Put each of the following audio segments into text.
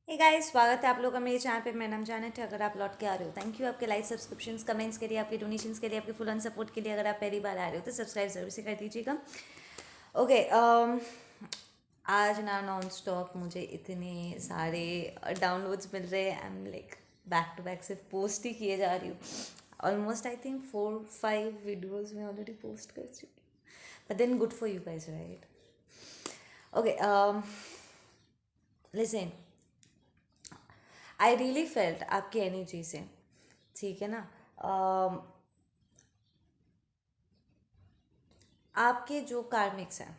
Hey guys, स्वागत है आप लोगों का मेरे चैनल पे। मेरा नाम जानत है। अगर आप लौट के आ रहे हो, थैंक यू आपके लाइक, सब्सक्रिप्शंस, कमेंट्स के लिए, आपके डोनेशंस के लिए, आपके फुल ऑन सपोर्ट के लिए। अगर आप पहली बार आ रहे हो तो सब्सक्राइब जरूर से कर दीजिएगा। ओके, आज ना नॉन स्टॉप मुझे इतने सारे डाउनलोड्स मिल रहे हैं। I am like back to back सिर्फ पोस्ट ही किए जा रही हूँ। ऑलमोस्ट आई थिंक 4-5 वीडियोज़ में ऑलरेडी पोस्ट कर चुकी हूँ। But then good for you guys, right? Okay, listen, I really felt आपकी एनर्जी से, ठीक है ना। अम, आपके जो कार्मिक्स हैं,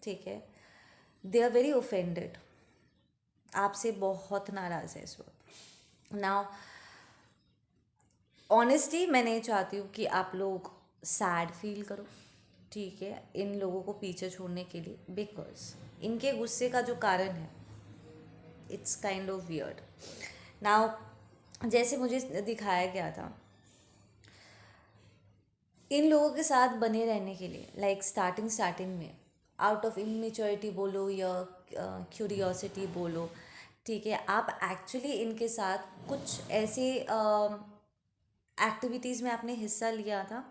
ठीक है, दे आर वेरी ओफेंडेड, आपसे बहुत नाराज़ है इस वक्त। नाउ ऑनेस्टली मैं नहीं चाहती हूँ कि आप लोग सैड फील करो, ठीक है, इन लोगों को पीछे छोड़ने के लिए, बिकॉज इनके गुस्से का जो कारण है, it's kind of weird. Now जैसे मुझे दिखाया गया था, इन लोगों के साथ बने रहने के लिए, लाइक स्टार्टिंग में आउट ऑफ इमेच्योरिटी बोलो या क्यूरियोसिटी बोलो, ठीक है, आप एक्चुअली इनके साथ कुछ ऐसे एक्टिविटीज़ में आपने हिस्सा लिया था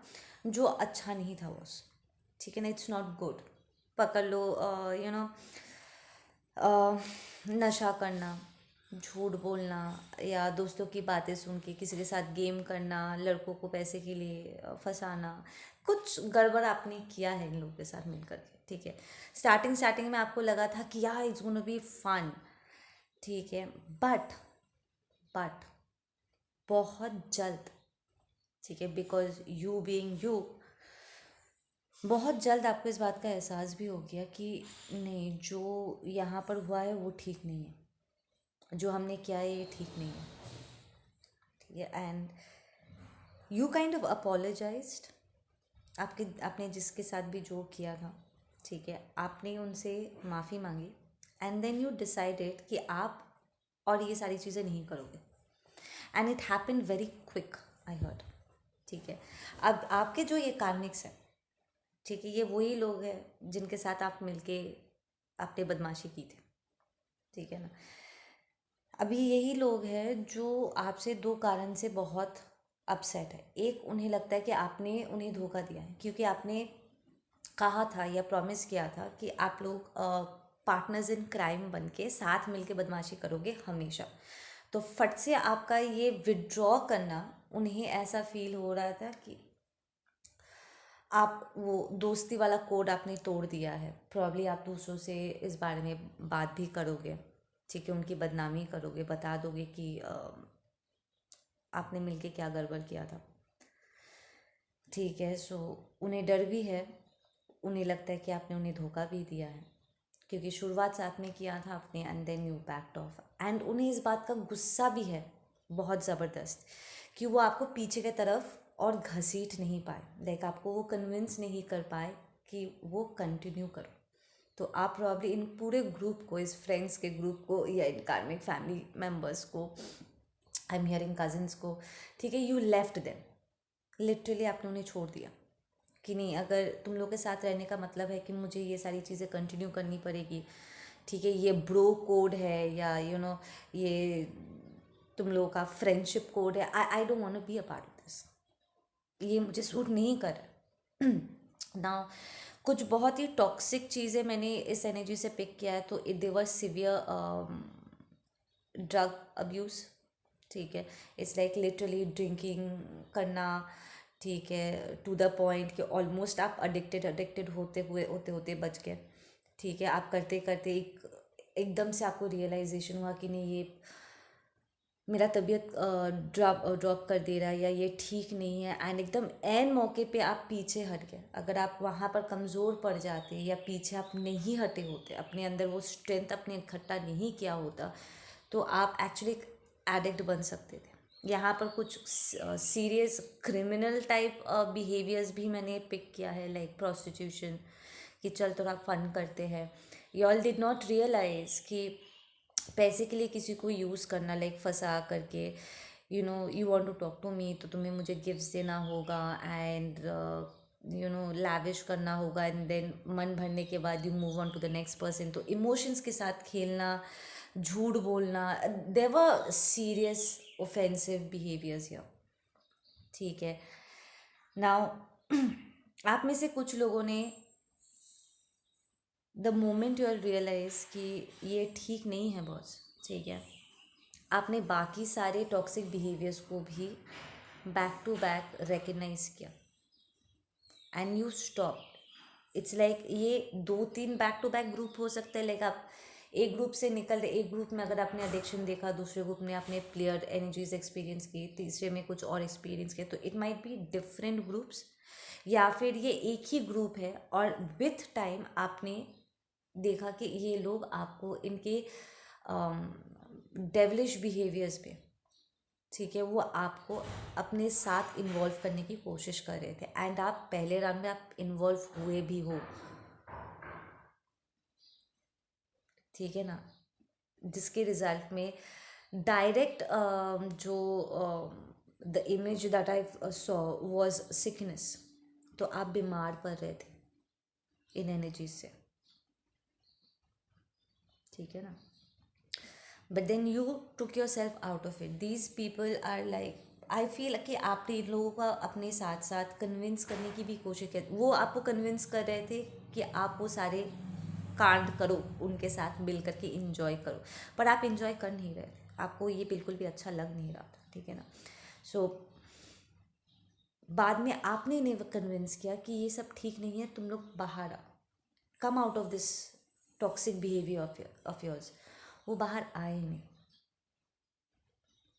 जो अच्छा नहीं था बॉस, ठीक है ना। It's not good. पकड़ लो, यू नो, नशा करना, झूठ बोलना, या दोस्तों की बातें सुन के किसी के साथ गेम करना, लड़कों को पैसे के लिए फंसाना, कुछ गड़बड़ आपने किया है इन लोगों के साथ मिलकर के, ठीक है। स्टार्टिंग में आपको लगा था कि यार इट्स गोना बी फन, ठीक है, बट बहुत जल्द, ठीक है, बिकॉज यू बीइंग यू, बहुत जल्द आपको इस बात का एहसास भी हो गया कि नहीं, जो यहाँ पर हुआ है वो ठीक नहीं है, जो हमने किया है ये ठीक नहीं है, ठीक है। And you kind of apologised, आपने जिसके साथ भी जो किया था, ठीक है, आपने उनसे माफ़ी मांगी। एंड देन यू डिसाइडेड कि आप और ये सारी चीज़ें नहीं करोगे। And it happen very quick, I heard, ठीक है। अब आपके जो ये कार्मिक्स हैं, ठीक है, ये वही लोग हैं जिनके साथ आप मिलके आपने बदमाशी की थी, ठीक है ना। अभी यही लोग हैं जो आपसे दो कारण से बहुत अपसेट है। एक, उन्हें लगता है कि आपने उन्हें धोखा दिया है, क्योंकि आपने कहा था या प्रॉमिस किया था कि आप लोग पार्टनर्स इन क्राइम बन के साथ मिलके बदमाशी करोगे हमेशा। तो फट से आपका ये विड्रॉ करना, उन्हें ऐसा फील हो रहा था कि आप वो दोस्ती वाला कोड आपने तोड़ दिया है। प्रॉब्ली आप दूसरों से इस बारे में बात भी करोगे, ठीक है, उनकी बदनामी करोगे, बता दोगे कि आपने मिलके क्या गड़बड़ किया था, ठीक है। सो उन्हें डर भी है, उन्हें लगता है कि आपने उन्हें धोखा भी दिया है, क्योंकि शुरुआत साथ में किया था आपने and then you backed off. And उन्हें इस बात का गुस्सा भी है बहुत ज़बरदस्त कि वो आपको पीछे की तरफ और घसीट नहीं पाए, लाइक आपको वो कन्विंस नहीं कर पाए कि वो कंटिन्यू करो। तो आप प्रॉब्ली इन पूरे ग्रुप को, इस फ्रेंड्स के ग्रुप को या इन कार्मिक फैमिली मेम्बर्स को, आई एम हियरिंग कजिन्स को, ठीक है, यू लेफ्ट देम, लिटरली आपने उन्हें छोड़ दिया कि नहीं, अगर तुम लोग के साथ रहने का मतलब है कि मुझे ये सारी चीज़ें कंटिन्यू करनी पड़ेगी, ठीक है, ये ब्रो कोड है या यू नो ये तुम लोगों का फ्रेंडशिप कोड है, I don't want to be a part of this, ये मुझे सूट नहीं कर ना। कुछ बहुत ही टॉक्सिक चीज़ें मैंने इस एनर्जी से पिक किया है। तो इट देवर सिवियर ड्रग अब्यूज़, ठीक है, इट्स लाइक लिटरली ड्रिंकिंग करना, ठीक है, टू द पॉइंट कि ऑलमोस्ट आप अडिक्टेड होते होते बच गए, ठीक है। आप करते करते एकदम से आपको रियलाइजेशन हुआ कि नहीं, ये मेरा तबीयत ड्रॉप कर दे रहा है या ये ठीक नहीं है, एंड एकदम एन मौके पे आप पीछे हट गए। अगर आप वहाँ पर कमज़ोर पड़ जाते या पीछे आप नहीं हटे होते, अपने अंदर वो स्ट्रेंथ अपने इकट्ठा नहीं किया होता, तो आप एक्चुअली एडिक्ट बन सकते थे। यहाँ पर कुछ सीरियस क्रिमिनल टाइप बिहेवियर्स भी मैंने पिक किया है, लाइक प्रोस्टिट्यूशन, कि चल थोड़ा फन करते हैं। You all did not realise कि पैसे के लिए किसी को यूज़ करना, लाइक फंसा करके, you know, you want to talk to me तो तुम्हें मुझे गिफ्ट्स देना होगा, एंड यू नो लैविश करना होगा, एंड देन मन भरने के बाद you move on to the next person. तो इमोशंस के साथ खेलना, झूठ बोलना, देवर सीरियस ऑफेंसिव बिहेवियर्स या, ठीक है। नाउ आप में से कुछ लोगों ने the moment you are realise कि ये ठीक नहीं है बॉस, ठीक है, आपने बाकी सारे टॉक्सिक बिहेवियर्स को भी बैक टू बैक रिकग्नाइज किया and you stop. It's like ये 2-3 बैक टू बैक ग्रुप हो सकते हैं, लाइक आप एक ग्रुप से निकल रहे, एक ग्रुप में अगर आपने एडिक्शन देखा, दूसरे ग्रुप में आपने प्लेयर एनर्जीज एक्सपीरियंस की, तीसरे में कुछ और एक्सपीरियंस किया, तो it might be different groups, या फिर ये एक ही ग्रुप है और विथ टाइम आपने देखा कि ये लोग आपको इनके डेविलिश बिहेवियर्स पे, ठीक है, वो आपको अपने साथ इन्वॉल्व करने की कोशिश कर रहे थे एंड आप पहले राउंड में आप इन्वॉल्व हुए भी हो, ठीक है ना, जिसके रिजल्ट में डायरेक्ट जो the image that I saw was sickness, तो आप बीमार पड़ रहे थे इन एनर्जीज से, ठीक है ना। But then you took yourself out of it. These people are like, I feel कि आपने इन लोगों का अपने साथ साथ कन्विंस करने की भी कोशिश की, वो आपको कन्विंस कर रहे थे कि आप वो सारे कांड करो, उनके साथ मिल करके इंजॉय करो, पर आप इंजॉय कर नहीं रहे थे, आपको ये बिल्कुल भी अच्छा लग नहीं रहा था, ठीक है ना। सो बाद में आपने इन्हें कन्विंस किया कि ये सब ठीक नहीं है, तुम लोग बाहर आओ, कम out of this toxic behaviour of yours. वो बाहर आए नहीं,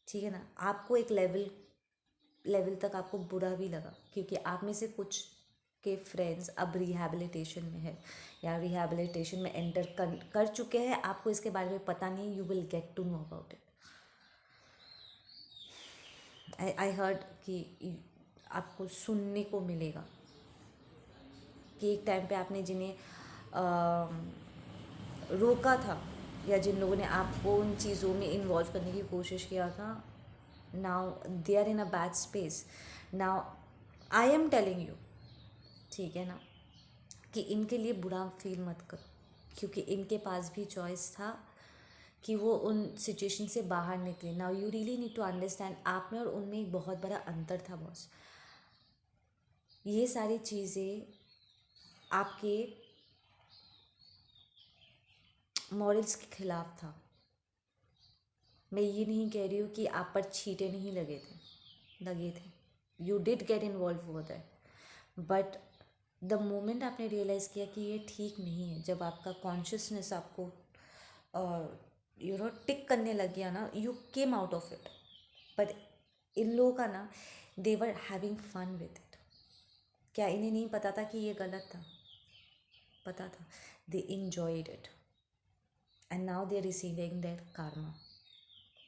ठीक है ना। आपको एक लेवल तक आपको बुरा भी लगा, क्योंकि आप में से कुछ के फ्रेंड्स अब रिहैबिलिटेशन में है या रिहैबिलिटेशन में एंटर कर चुके हैं, आपको इसके बारे में पता नहीं, you will get to know about it. I heard कि आपको सुनने को मिलेगा कि एक टाइम पे आपने जिन्हें रोका था या जिन लोगों ने आपको उन चीज़ों में इन्वॉल्व करने की कोशिश किया था, now they are in a bad space. Now I am telling you, ठीक है ना, कि इनके लिए बुरा फील मत करो, क्योंकि इनके पास भी चॉइस था कि वो उन सिचुएशन से बाहर निकले। Now you really need to understand, आप में और उनमें एक बहुत बड़ा अंतर था बॉस। ये सारी चीज़ें आपके मॉरल्स के खिलाफ था। मैं ये नहीं कह रही हूँ कि आप पर छींटे नहीं लगे थे, यू डिड गेट इन्वॉल्व हुआ दैट, बट द मोमेंट आपने रियलाइज़ किया कि ये ठीक नहीं है, जब आपका कॉन्शियसनेस आपको टिक करने लग गया ना, you came out of it. But इन लोगों का ना, they were having fun with it. क्या इन्हें नहीं पता था कि ये गलत था? पता था। They enjoyed it and now they are receiving their karma,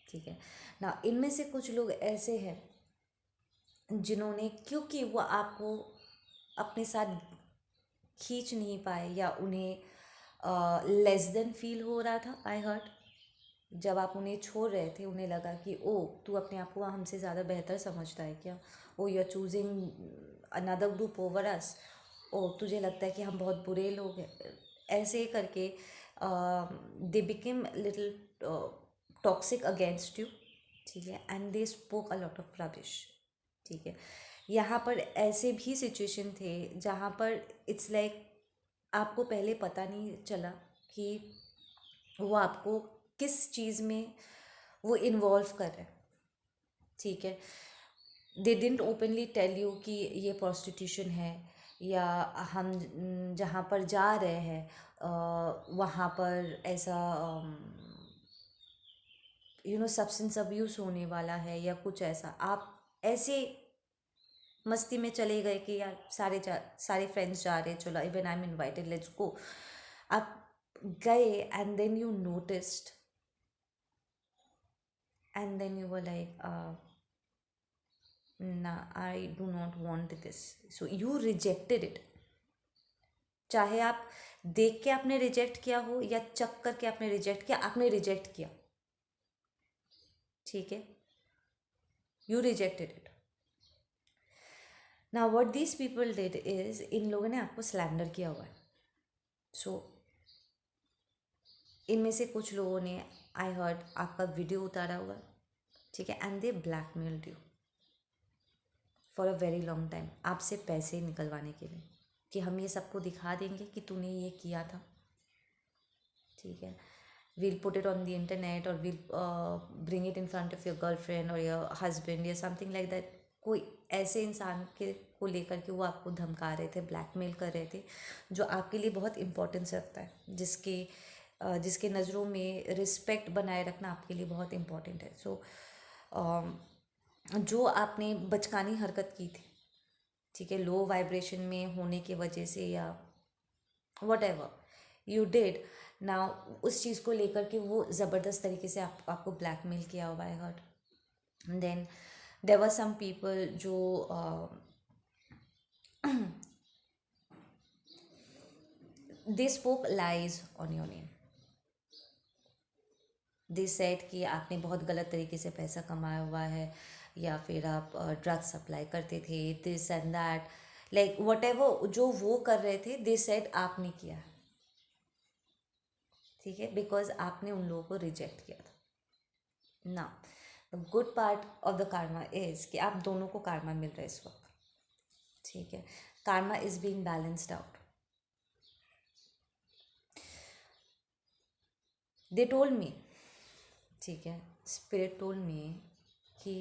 ठीक है ना। इनमें से कुछ लोग ऐसे हैं जिन्होंने, क्योंकि वो आपको अपने साथ खींच नहीं पाए या उन्हें लेस देन फील हो रहा था, आई हर्ट, जब आप उन्हें छोड़ रहे थे, उन्हें लगा कि ओ तू अपने आप को हमसे ज़्यादा बेहतर समझता है क्या, oh you are choosing another group over us, ओ तुझे लगता है कि हम बहुत बुरे लोग हैं, ऐसे ही करके they became little toxic against you, ठीक है, and they spoke a lot of rubbish, ठीक है। यहाँ पर ऐसे भी सिचुएशन थे जहाँ पर इट्स लाइक आपको पहले पता नहीं चला कि वो आपको किस चीज़ में वो इन्वॉल्व कर रहे हैं, ठीक है। They didn't openly tell you कि ये प्रोस्टिट्यूशन है, या हम जहाँ पर जा रहे हैं वहाँ पर ऐसा सब्सटेंस अब्यूज़ होने वाला है या कुछ ऐसा। आप ऐसे मस्ती में चले गए कि यार सारे फ्रेंड्स जा रहे हैं, चलो even I am invited, let's go. आप गए and then you noticed and then you were like ना, I do not want this, so you rejected it. चाहे आप देख के आपने रिजेक्ट किया हो या चक करके आपने रिजेक्ट किया, आपने रिजेक्ट किया, ठीक है, you rejected it. Now what these people did is, इन लोगों ने आपको स्लैंडर किया हुआ है। सो इनमें से कुछ लोगों ने आई हर्ड आपका वीडियो उतारा हुआ, ठीक है, and they blackmailed you for a very long time, आपसे पैसे निकलवाने के लिए कि हम ये सबको दिखा देंगे कि तूने ये किया था, ठीक है, we'll put it on the internet or we'll bring it in front of your girlfriend or your husband या something like that। कोई ऐसे इंसान के को लेकर के वो आपको धमका रहे थे, ब्लैकमेल कर रहे थे, जो आपके लिए बहुत इम्पोर्टेंस रखता है, जिसके नज़रों में रिस्पेक्ट बनाए रखना आपके लिए बहुत इम्पोर्टेंट है। सो जो आपने बचकानी हरकत की थी, ठीक है, लो वाइब्रेशन में होने की वजह से या what ever you did now, उस चीज़ को लेकर के वो ज़बरदस्त तरीके से आपको ब्लैकमेल किया हुआ है hurt. Then there were some people जो they spoke lies on your name, they said कि आपने बहुत गलत तरीके से पैसा कमाया हुआ है, या फिर आप ड्रग्स सप्लाई करते थे, this and that, like what ever जो वो कर रहे थे, दे सेड आपने किया है, ठीक है, बिकॉज आपने उन लोगों को रिजेक्ट किया था ना। The good part of the Karma is कि आप दोनों को कार्मा मिल रहा है इस वक्त, ठीक है, Karma is being balanced out. They told me, ठीक है, स्पिरिट टोल्ड मी कि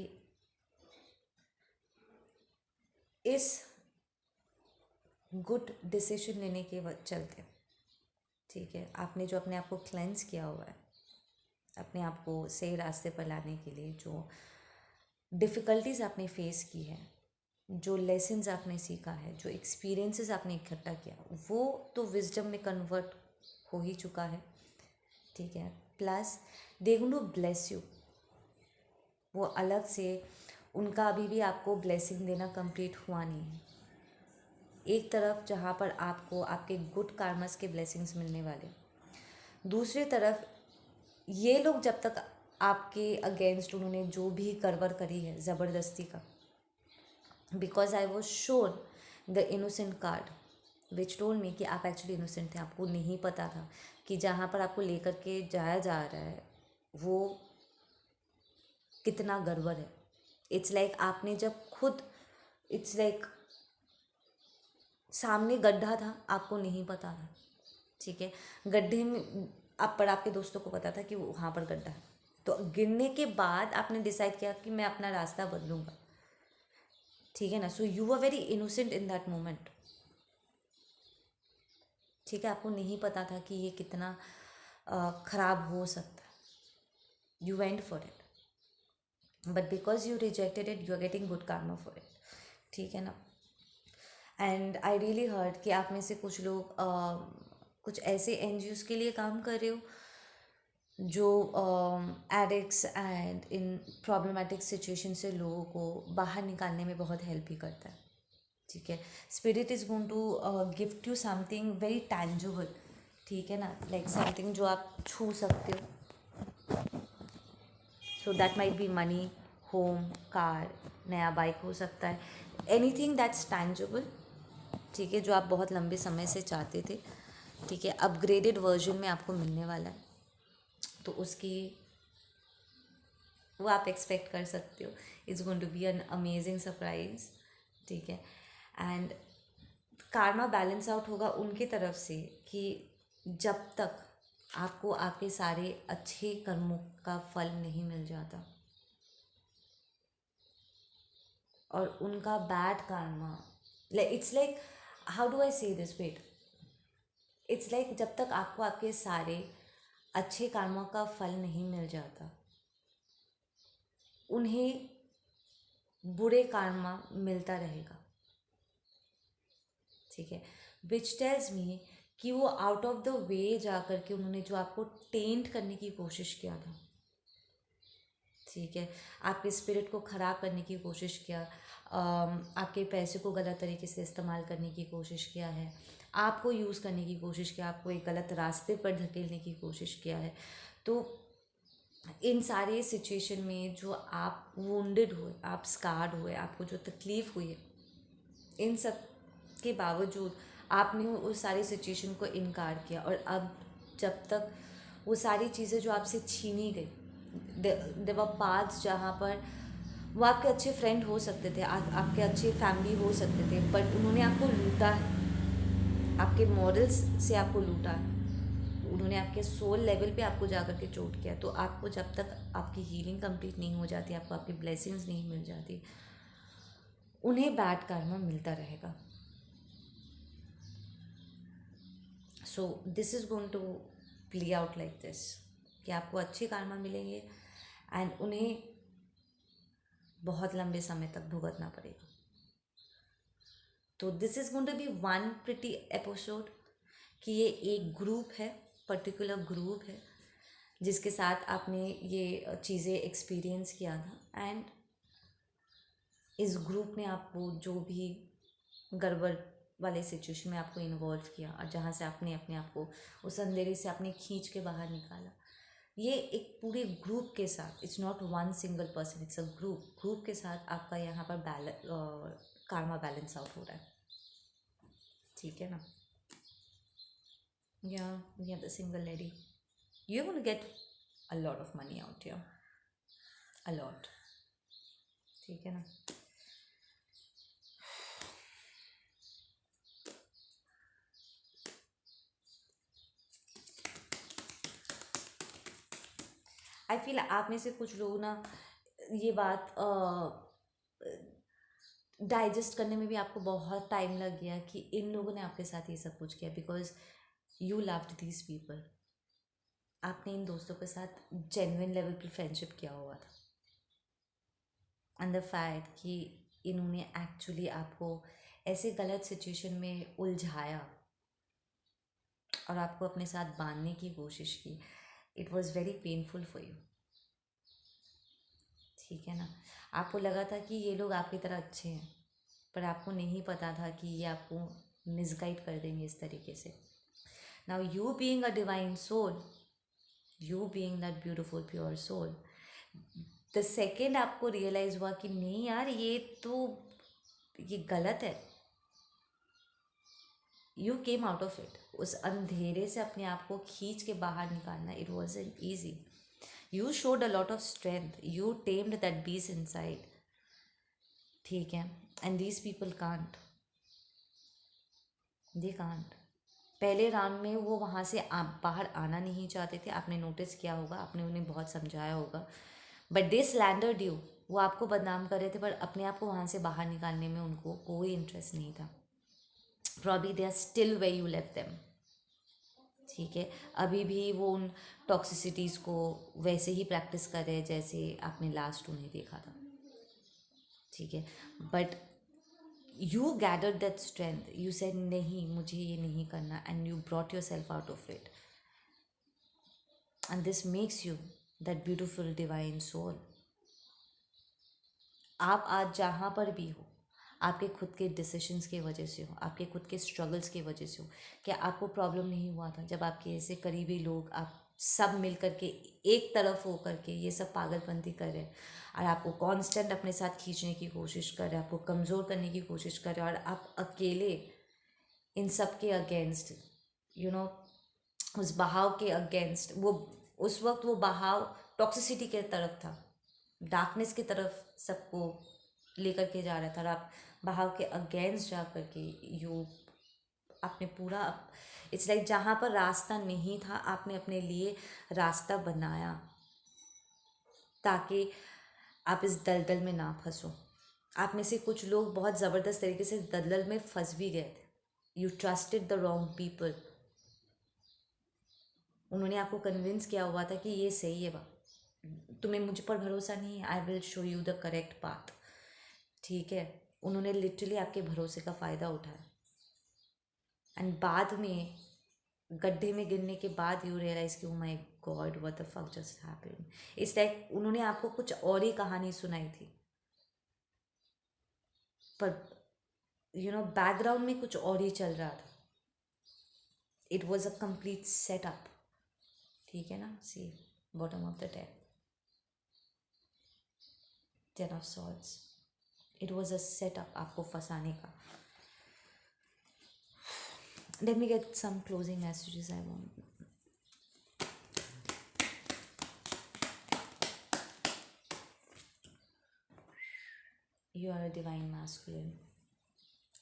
इस गुड डिसीजन लेने के चलते, ठीक है, आपने जो अपने आप को क्लेंस किया हुआ है, अपने आप को सही रास्ते पर लाने के लिए जो डिफ़िकल्टीज़ आपने फेस की है, जो लेसन्स आपने सीखा है, जो एक्सपीरियंसेस आपने इकट्ठा किया, वो तो विजडम में कन्वर्ट हो ही चुका है, ठीक है, plus they going to bless you. वो अलग से उनका अभी भी आपको ब्लेसिंग देना कंप्लीट हुआ नहीं है। एक तरफ जहाँ पर आपको आपके गुड कार्मस के ब्लेसिंग्स मिलने वाले, दूसरी तरफ ये लोग जब तक आपके अगेंस्ट उन्होंने जो भी गड़बड़ करी है ज़बरदस्ती का, because I was shown the innocent card which told me कि आप एक्चुअली इनोसेंट थे, आपको नहीं पता था कि जहाँ पर आपको लेकर के जाया जा रहा है वो कितना गड़बड़ है। इट्स लाइक आपने जब खुद, इट्स लाइक सामने गड्ढा था, आपको नहीं पता था, ठीक है, गड्ढे में आप पर आपके दोस्तों को पता था कि वहाँ पर गड्ढा है, तो गिरने के बाद आपने डिसाइड किया कि मैं अपना रास्ता बदलूंगा, ठीक है ना। So you are very innocent in that moment, ठीक है, आपको नहीं पता था कि ये कितना खराब हो सकता है। You went for it, but because you rejected it, you are getting good karma for it, ठीक है ना। एंड आई रियली हर्ट कि आप में से कुछ लोग कुछ ऐसे NGOs के लिए काम कर रहे हो जो addicts and in problematic situation से लोगों को बाहर निकालने में बहुत हेल्प भी करता है, ठीक है। Spirit is going to gift you something very tangible, ठीक है ना, लाइक समथिंग जो आप छू सकते हो। So that might be money, home, car, नया बाइक हो सकता है, एनीथिंग दैट्स टैंजिबल, ठीक है, जो आप बहुत लंबे समय से चाहते थे, ठीक है, अपग्रेडेड वर्जन में आपको मिलने वाला है, तो उसकी वो आप एक्सपेक्ट कर सकते हो। It's going to be an amazing surprise, ठीक है। एंड कार्मा बैलेंस आउट होगा उनकी तरफ से कि जब तक आपको आपके सारे अच्छे कर्मों का फल नहीं मिल जाता, और उनका bad Karma, like it's like, how do I से दिस, वेट, इट्स लाइक जब तक आपको आपके सारे अच्छे कर्मों का फल नहीं मिल जाता, उन्हें बुरे कर्मा मिलता रहेगा, ठीक है, विच टेल्स मी कि वो आउट ऑफ द वे जा कर के उन्होंने जो आपको टेंट करने की कोशिश किया था, ठीक है, आपके स्पिरिट को ख़राब करने की कोशिश किया, आपके पैसे को गलत तरीके से इस्तेमाल करने की कोशिश किया है, आपको यूज़ करने की कोशिश किया, आपको एक गलत रास्ते पर धकेलने की कोशिश किया है। तो इन सारे सिचुएशन में जो आप वुंडेड हुए, आप स्कार्ड हुए, आपको जो तकलीफ़ हुई है, इन सब के बावजूद आपने उस सारी सिचुएशन को इनकार किया, और अब जब तक वो सारी चीज़ें जो आपसे छीनी गई, देवर पाथ्स जहाँ पर वो आपके अच्छे फ्रेंड हो सकते थे, आपके अच्छे फैमिली हो सकते थे, बट उन्होंने आपको लूटा है, आपके मॉरल्स से आपको लूटा है, उन्होंने आपके सोल लेवल पे आपको जा कर के चोट किया। तो आपको जब तक आपकी हीलिंग कंप्लीट नहीं हो जाती, आपको आपकी ब्लेसिंग्स नहीं मिल जाती, उन्हें बैड karma मिलता रहेगा। So this is going to play out like this, कि आपको अच्छे karma मिलेंगे एंड उन्हें बहुत लंबे समय तक भुगतना पड़ेगा। तो this is going to be one pretty episode, कि ये एक ग्रुप है, पर्टिकुलर ग्रुप है जिसके साथ आपने ये चीज़ें एक्सपीरियंस किया था, एंड इस ग्रुप ने आपको जो भी गड़बड़ वाले सिचुएशन में आपको इन्वॉल्व किया और जहाँ से आपने अपने आप को उस अंधेरे से आपने खींच के बाहर निकाला, ये एक पूरे ग्रुप के साथ, it's not one single person, it's a group के साथ आपका यहाँ पर karma बैलेंस आउट हो रहा है। ठीक है ना? Yeah, we are the single lady. You're going to get a lot of money out here. A lot. ठीक है ना? आई फील आप में से कुछ लोग ना ये बात डाइजेस्ट करने में भी आपको बहुत टाइम लग गया कि इन लोगों ने आपके साथ ये सब कुछ किया, because you loved these people. आपने इन दोस्तों के साथ जेन्युइन लेवल पर फ्रेंडशिप किया हुआ था, एंड द फैक्ट कि इन्होंने एक्चुअली आपको ऐसे गलत सिचुएशन में उलझाया और आपको अपने साथ बांधने की कोशिश की, it was very painful for you. ठीक है ना? आपको लगा था कि ये लोग आपकी तरह अच्छे हैं, पर आपको नहीं पता था कि ये आपको मिसगाइड कर देंगे इस तरीके से। Now you being a divine soul, you being that beautiful pure soul, the second आपको रियलाइज हुआ कि नहीं यार, ये गलत है, you came out of it. उस अंधेरे से अपने आप को खींच के बाहर निकालना, it wasn't easy. You showed a lot of strength, you tamed that बीस इनसाइड। ठीक है? And these people can't, they can't. पहले राउंड में वो वहाँ से बाहर आना नहीं चाहते थे, आपने नोटिस किया होगा, आपने उन्हें बहुत समझाया होगा, बट दे स्लैंडर्ड यू। वो आपको बदनाम कर रहे थे, पर अपने आप को वहाँ से बाहर निकालने में उनको कोई इंटरेस्ट नहीं था। Probably they are still way you left them. ठीक है? अभी भी वो उन टॉक्सिसिटीज़ को वैसे ही प्रैक्टिस कर रहे हैं जैसे आपने लास्ट उन्हें देखा था। ठीक है? But you gathered that strength, you said नहीं, मुझे ये नहीं करना, and you brought yourself out of it, and this makes you that beautiful divine soul. आप आज जहाँ पर भी हो, आपके खुद के डिसीशंस की वजह से हो, आपके खुद के स्ट्रगल्स की वजह से हो। क्या आपको प्रॉब्लम नहीं हुआ था जब आपके ऐसे करीबी लोग, आप सब मिल कर के एक तरफ हो कर के ये सब पागलपंती कर रहे हैं, और आपको कांस्टेंट अपने साथ खींचने की कोशिश कर रहे हैं, आपको कमज़ोर करने की कोशिश कर रहे हैं, और आप अकेले इन सब के अगेंस्ट, यू नो, उस बहाव के अगेंस्ट, वो उस वक्त वो बहाव टॉक्सिसिटी के तरफ था, डार्कनेस की तरफ सबको लेकर के जा रहा था, और आप बहाव के अगेंस्ट जा कर के यू, आपने पूरा, इट्स लाइक जहाँ पर रास्ता नहीं था, आपने अपने लिए रास्ता बनाया ताकि आप इस दलदल में ना फंसो। आप में से कुछ लोग बहुत ज़बरदस्त तरीके से दलदल में फंस भी गए थे। You trusted the wrong people. उन्होंने आपको कन्विंस किया हुआ था कि ये सही है, बा तुम्हें मुझ पर भरोसा नहीं है, I will show you the correct path. ठीक है? उन्होंने लिटरली आपके भरोसे का फ़ायदा उठाया, एंड बाद में गड्ढे में गिरने के बाद यू रियलाइज कि oh my God, what the fuck just happened. It's like उन्होंने आपको कुछ और ही कहानी सुनाई थी, पर यू नो बैकग्राउंड में कुछ और ही चल रहा था। It was a complete setup. ठीक है ना? See, bottom of the deck, 10 of swords, it was a setup आपको फंसाने का। Let me get some closing messages I want. You are a divine masculine.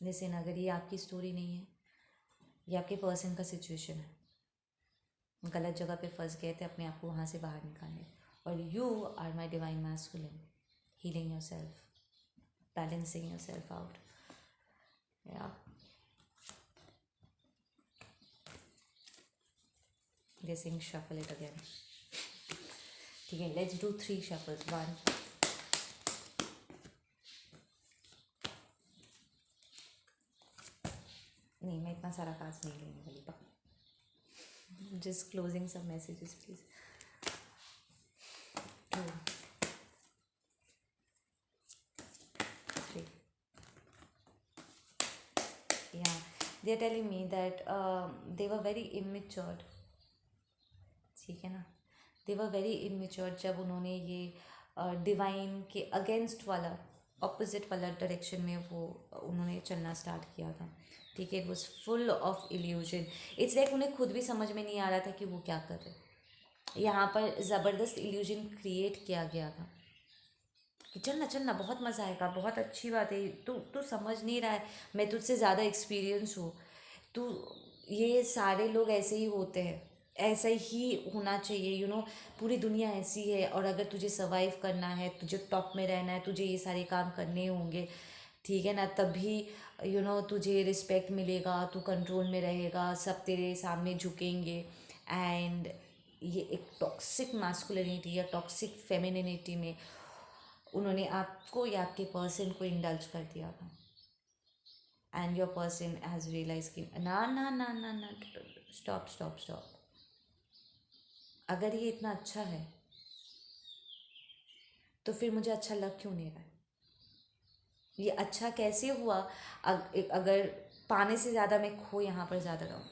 लेकिन अगर ये आपकी स्टोरी नहीं है, ये आपके पर्सन का सिचुएशन है, गलत जगह पे फंस गए थे अपने आप को वहाँ से बाहर निकालने, और you are my divine masculine, healing yourself, balancing yourself out. या गेसिंग शफल इट अगेन। ठीक है, लेट्स डू 3 शफल्स। 1, नहीं, मैं इतना सारा कार्ड्स नहीं लेने वाली पा, जस्ट क्लोजिंग सब messages please. 2, 3। Yeah, they are telling me that they were very immature। ठीक है ना, दे वर वेरी इमेच्योर जब उन्होंने ये डिवाइन के अगेंस्ट वाला, ऑपोजिट वाला डायरेक्शन में वो उन्होंने चलना स्टार्ट किया था। ठीक है, it was full of illusion. It's like उन्हें खुद भी समझ में नहीं आ रहा था कि वो क्या कर रहे। यहाँ पर ज़बरदस्त इल्यूजन क्रिएट किया गया था कि चलना चलना, बहुत मज़ा आएगा, बहुत अच्छी बात है, तू तू समझ नहीं रहा है, मैं तुझसे ज़्यादा एक्सपीरियंस हूँ, तू, ये सारे लोग ऐसे ही होते हैं, ऐसा ही होना चाहिए, पूरी दुनिया ऐसी है, और अगर तुझे सर्वाइव करना है, तुझे टॉप में रहना है, तुझे ये सारे काम करने होंगे, ठीक है ना, तभी तुझे रिस्पेक्ट मिलेगा, तू कंट्रोल में रहेगा, सब तेरे सामने झुकेंगे। एंड ये एक टॉक्सिक मास्कुलिनिटी या टॉक्सिक फेमिनिनिटी में उन्होंने आपको या आपके पर्सन को इंडल्ज कर दिया था। And your person has realise कि ना ना ना ना ना, स्टॉप स्टॉप स्टॉप, अगर ये इतना अच्छा है तो फिर मुझे अच्छा लग क्यों नहीं रहा है? ये अच्छा कैसे हुआ अगर पाने से ज़्यादा मैं खो यहाँ पर ज़्यादा रहूँ?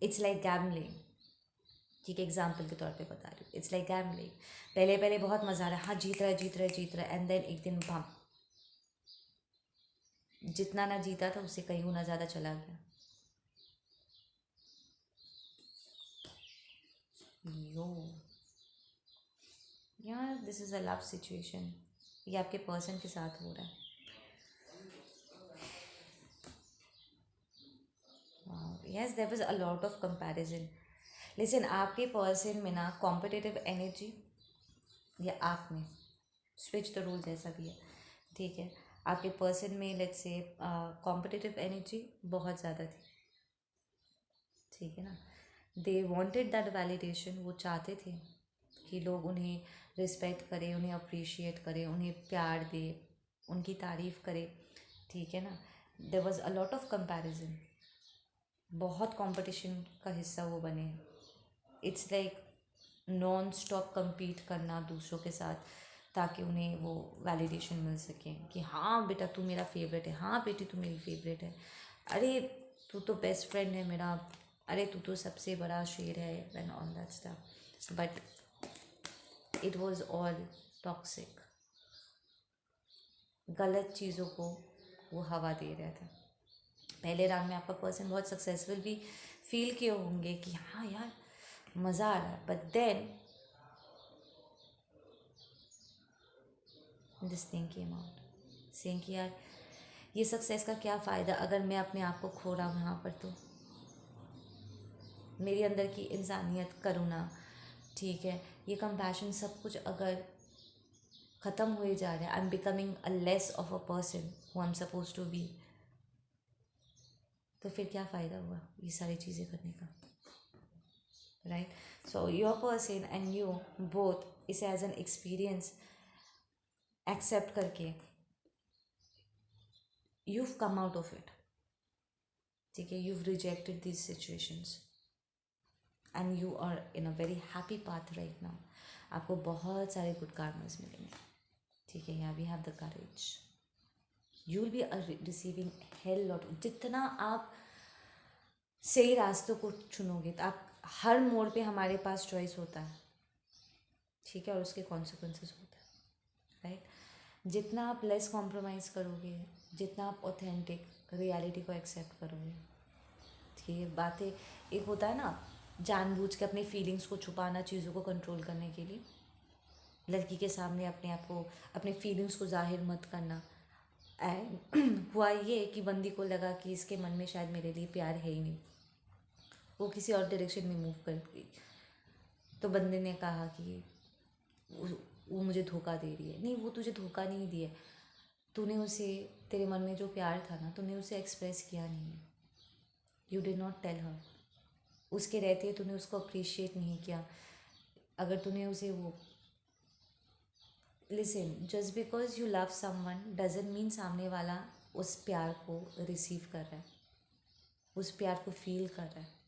It's like gambling. ठीक है, एग्जाम्पल के तौर पे बता रही हूँ, इट्स लाइक गैम्बलिंग। पहले पहले बहुत मज़ा आ रहा है, हाँ जीत रहा है जीत रहा है जीत रहा है, एंड देन एक दिन बम, जितना ना जीता था उससे कई गुना ज़्यादा चला गया। यो, यार this is a love situation, ये आपके पर्सन के साथ हो रहा है। Yes, there was a lot of comparison. लेकिन आपके पर्सन में ना कॉम्पिटिटिव एनर्जी, या आप में, स्विच द रूल जैसा भी है, ठीक है, आपके पर्सन में लेट्स से कॉम्पिटिटिव एनर्जी बहुत ज़्यादा थी। ठीक है ना, दे वांटेड दैट वैलिडेशन, वो चाहते थे कि लोग उन्हें रिस्पेक्ट करें, उन्हें अप्रिशिएट करें, उन्हें प्यार दे, उनकी तारीफ़ करें। ठीक है ना, there was a lot of comparison, बहुत कंपटीशन का हिस्सा वो बने हैं। It's like non stop compete करना दूसरों के साथ, ताकि उन्हें वो वैलिडेशन मिल सके कि हाँ बेटा तू मेरा फेवरेट है, हाँ बेटी तू मेरी फेवरेट है, अरे तू तो बेस्ट फ्रेंड है मेरा, अरे तू तो सबसे बड़ा शेर है, and all that stuff. But it was all toxic, गलत चीज़ों को वो हवा दे रहे थे। पहले राउंड में आपका पर्सन बहुत सक्सेसफुल भी फील किए होंगे कि हाँ यार मज़ा आ रहा है, but then this thing came out saying कि यार ये सक्सेस का क्या फ़ायदा अगर मैं अपने आप को खो रहा हूँ यहाँ पर, तो मेरे अंदर की इंसानियत, करुणा, ठीक है, ये कंपैशन, सब कुछ अगर ख़त्म हुए जा रहा है, I am becoming a less of a person who I am suppose to be, तो फिर क्या फ़ायदा हुआ ये सारी चीज़ें करने का, right? So your person and you both इसे एज एन एक्सपीरियंस एक्सेप्ट करके you've come out of it, ठीक है, you've rejected these situations and you are in a very happy path right now। आपको बहुत सारे गुड karmas मिलेंगे, ठीक है, यहाँ we have the courage, you will be receiving hell lot। जितना आप सही रास्तों को चुनोगे, तो आप हर मोड़ पे हमारे पास चॉइस होता है, ठीक है, और उसके कॉन्सिक्वेंसेस होता है, राइट? जितना आप लेस कॉम्प्रोमाइज़ करोगे, जितना आप ऑथेंटिक रियलिटी को एक्सेप्ट करोगे, ठीक है, बातें, एक होता है ना जानबूझ के अपनी फीलिंग्स को छुपाना चीज़ों को कंट्रोल करने के लिए, लड़की के सामने अपने आप को, अपने फीलिंग्स को जाहिर मत करना। एंड हुआ ये कि बंदी को लगा कि इसके मन में शायद मेरे लिए प्यार है ही नहीं, वो किसी और डायरेक्शन में मूव कर गई। तो बंदे ने कहा कि वो मुझे धोखा दे रही है। नहीं, वो तुझे धोखा नहीं दिया, तूने उसे, तेरे मन में जो प्यार था ना, तूने उसे एक्सप्रेस किया नहीं है। You did not tell her. उसके रहते तूने उसको अप्रिशिएट नहीं किया। अगर तूने उसे वो, listen, just because you love someone doesn't mean सामने वाला उस प्यार को रिसीव कर रहा है, उस प्यार को फील कर रहा है।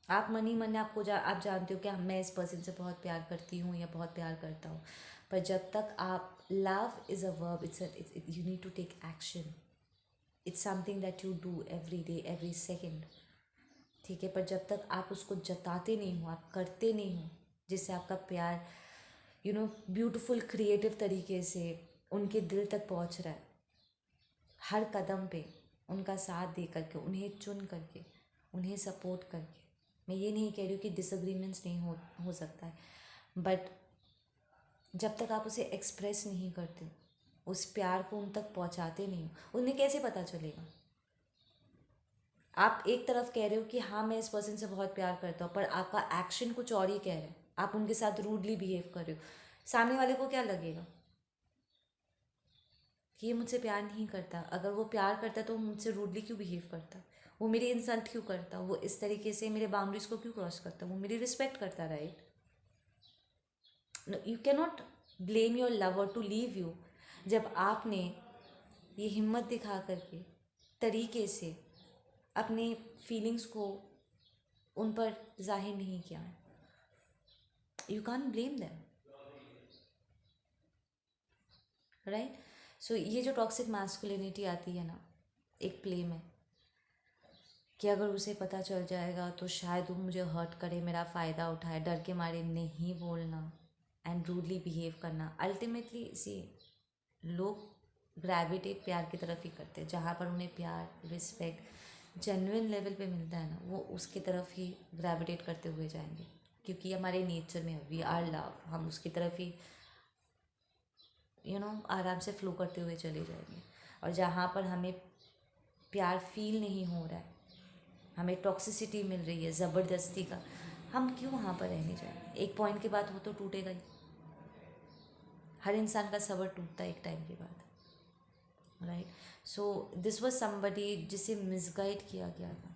आप मन ही मन आपको आप जानते हो कि मैं इस पर्सन से बहुत प्यार करती हूँ या बहुत प्यार करता हूँ, पर जब तक आप, love is a verb, you need to take action, it's something that you do every day every second, ठीक है। पर जब तक आप उसको जताते नहीं हो, आप करते नहीं हो, जिससे आपका प्यार ब्यूटीफुल क्रिएटिव तरीके से उनके दिल तक पहुंच रहा है, हर कदम पे उनका साथ दे करके, उन्हें चुन करके, उन्हें सपोर्ट करके। मैं ये नहीं कह रही हूँ कि डिसएग्रीमेंट्स नहीं हो सकता है, बट जब तक आप उसे एक्सप्रेस नहीं करते, उस प्यार को उन तक पहुँचाते नहीं हो, उन्हें कैसे पता चलेगा। आप एक तरफ कह रहे हो कि हाँ मैं इस पर्सन से बहुत प्यार करता हूँ, पर आपका एक्शन कुछ और ही कह रहा है, आप उनके साथ रूडली बिहेव कर रहे हो। सामने वाले को क्या लगेगा कि ये मुझसे प्यार नहीं करता। अगर वो प्यार करता तो वो मुझसे रूडली क्यों बिहेव करता, वो मेरी इंसल्ट क्यों करता, वो इस तरीके से मेरे बाउंड्रीज को क्यों क्रॉस करता, वो मेरी रिस्पेक्ट करता, right. You can not blame your lover to leave you, जब आपने ये हिम्मत दिखा करके तरीके से अपने फीलिंग्स को उन पर जाहिर नहीं किया है। You can't blame them, right. So ये जो टॉक्सिक मैस्कुलिनिटी आती है ना एक प्ले में, कि अगर उसे पता चल जाएगा तो शायद वो मुझे हर्ट करे, मेरा फ़ायदा उठाए, डर के मारे नहीं बोलना एंड रूडली बिहेव करना। अल्टीमेटली सी, लोग ग्रेविटेट प्यार की तरफ ही करते हैं, जहाँ पर उन्हें प्यार, रिस्पेक्ट जेन्युइन लेवल पे मिलता है ना, वो उसकी तरफ ही ग्रेविटेट करते हुए जाएंगे, क्योंकि हमारे नेचर में वी आर लव, हम उसकी तरफ ही आराम से फ्लो करते हुए चले जाएंगे। और जहाँ पर हमें प्यार फील नहीं हो रहा है, हमें टॉक्सिसिटी मिल रही है ज़बरदस्ती का, हम क्यों वहाँ पर रहने जाएं। एक पॉइंट के बाद वो तो टूटेगा ही, हर इंसान का सबर टूटता है एक टाइम के बाद, right. So this was somebody जिसे मिसगाइड किया गया था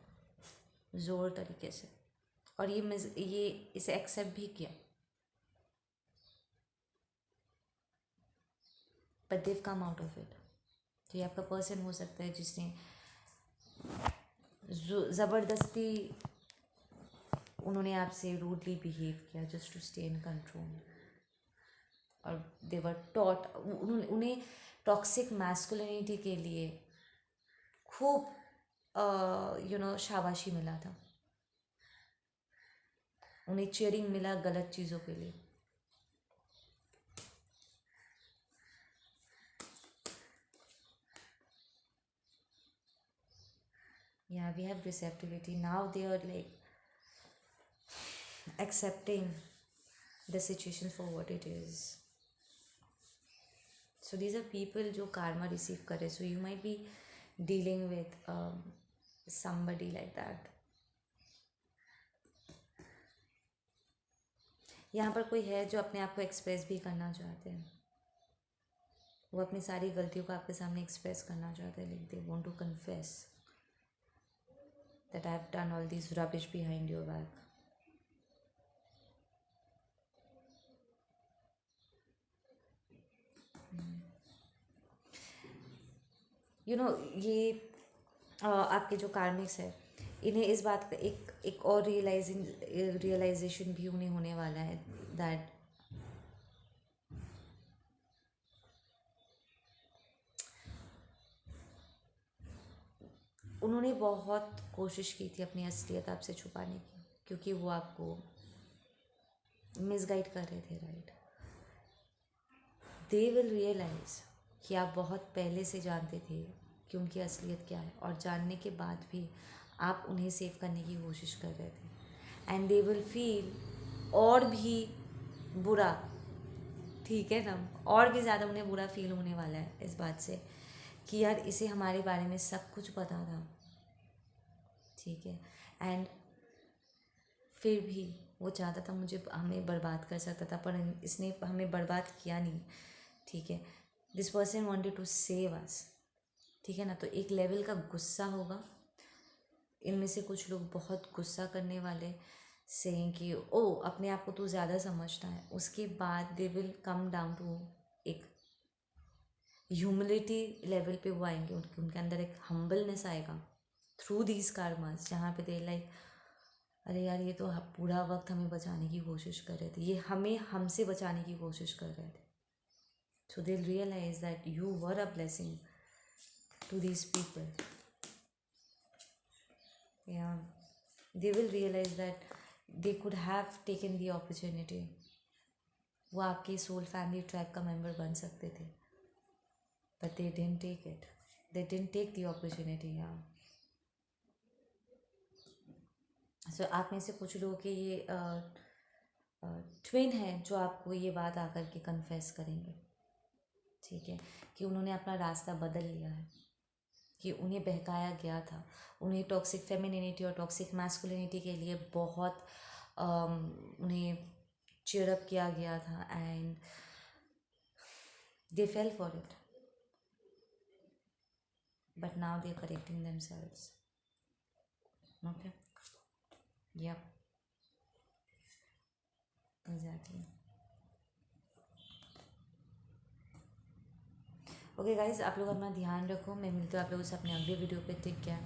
ज़ोर तरीके से, और ये इसे एक्सेप्ट भी किया, but they came out of it. तो ये आपका पर्सन हो सकता है जिसने ज़बरदस्ती, उन्होंने आपसे रूडली बिहेव किया just to stay in control, और दे वर टॉट, उन्हें टॉक्सिक मैस्कुलिनिटी के लिए खूब शाबाशी मिला था, उन्हें चीयरिंग मिला गलत चीज़ों के लिए। Yeah, we have receptivity now, they are like accepting the situation for what it is. So these are people जो karma receive करे, so you might be dealing with somebody like that. यहाँ पर कोई है जो अपने आप को एक्सप्रेस भी करना चाहते हैं, वो अपनी सारी गलतियों को आपके सामने एक्सप्रेस करना चाहते हैं, like they want to confess that I have done all this rubbish behind your back. ये आपके जो कार्मिक्स है, इन्हें इस बात का एक और रियलाइजेशन भी उन्हें होने वाला है, दैट उन्होंने बहुत कोशिश की थी अपनी असलियत आपसे छुपाने की, क्योंकि वो आपको मिसगाइड कर रहे थे, राइट। दे विल रियलाइज कि आप बहुत पहले से जानते थे कि उनकी असलियत क्या है, और जानने के बाद भी आप उन्हें सेव करने की कोशिश कर रहे थे, एंड दे विल फील और भी बुरा, ठीक है ना, और भी ज़्यादा उन्हें बुरा फील होने वाला है इस बात से कि यार इसे हमारे बारे में सब कुछ पता था, ठीक है, एंड फिर भी वो चाहता था मुझे हमें बर्बाद कर सकता था, पर इसने हमें बर्बाद किया नहीं, ठीक है। This person wanted to save us, ठीक है ना। तो एक लेवल का गुस्सा होगा, इनमें से कुछ लोग बहुत गुस्सा करने वाले, से कि ओ अपने आप को तो ज़्यादा समझता है, उसके बाद they will come down to एक ह्यूमिलिटी लेवल पे वो आएंगे, उनके अंदर एक हम्बलनेस आएगा थ्रू दीज कार्मास, जहाँ पे दे लाइक अरे यार ये तो पूरा वक्त हमें बचाने की कोशिश कर रहे थे, ये हमें हमसे बचाने की कोशिश कर रहे थे। So they realise that you were a blessing to these people, या they will realise that they could have taken the opportunity, वो आपके सोल फैमिली ट्राइब का मेंबर बन सकते थे, but they didn't take it, they didn't take the opportunity, yeah. So आप में से कुछ लोग के ये ट्विन हैं जो आपको ये बात आकर के कन्फेस करेंगे, ठीक है, कि उन्होंने अपना रास्ता बदल लिया है, कि उन्हें बहकाया गया था, उन्हें टॉक्सिक फेमिनिटी और टॉक्सिक मैस्कुलिनिटी के लिए बहुत उन्हें चीयरअप किया गया था, and they fail for it, but now they're correcting themselves, okay, yep, exactly. Okay guys, आप लोग अपना ध्यान रखो, मैं मिलती हूँ आप लोगों से अपने अगले वीडियो पे, ठीक है।